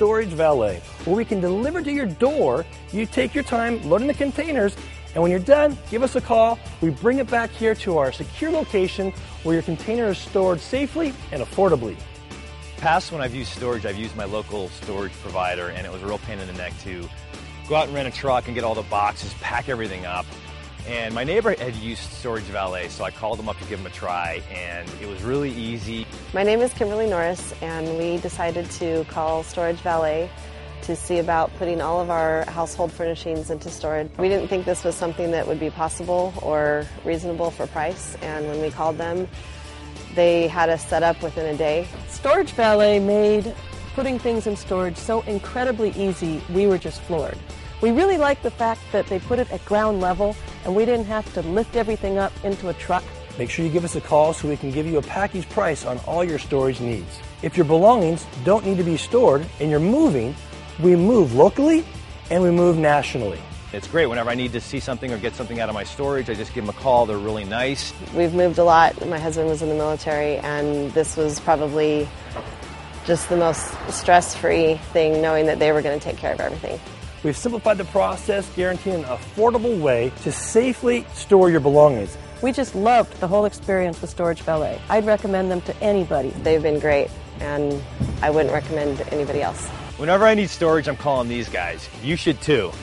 Storage Valet, where we can deliver to your door. You take your time loading the containers, and when you're done, give us a call. We bring it back here to our secure location where your container is stored safely and affordably. Past when I've used storage, I've used my local storage provider, and it was a real pain in the neck to go out and rent a truck and get all the boxes, pack everything up. And my neighbor had used Storage Valet, so I called him up to give him a try, and it was really easy. My name is Kimberly Norris, and we decided to call Storage Valet to see about putting all of our household furnishings into storage. We didn't think this was something that would be possible or reasonable for price, and when we called them, they had us set up within a day. Storage Valet made putting things in storage so incredibly easy, we were just floored. We really liked the fact that they put it at ground level and we didn't have to lift everything up into a truck. Make sure you give us a call so we can give you a package price on all your storage needs. If your belongings don't need to be stored and you're moving, we move locally and we move nationally. It's great. Whenever I need to see something or get something out of my storage, I just give them a call. They're really nice. We've moved a lot. My husband was in the military, and this was probably just the most stress-free thing, knowing that they were going to take care of everything. We've simplified the process, guaranteeing an affordable way to safely store your belongings. We just loved the whole experience with Storage Valet. I'd recommend them to anybody. They've been great, and I wouldn't recommend anybody else. Whenever I need storage, I'm calling these guys. You should too.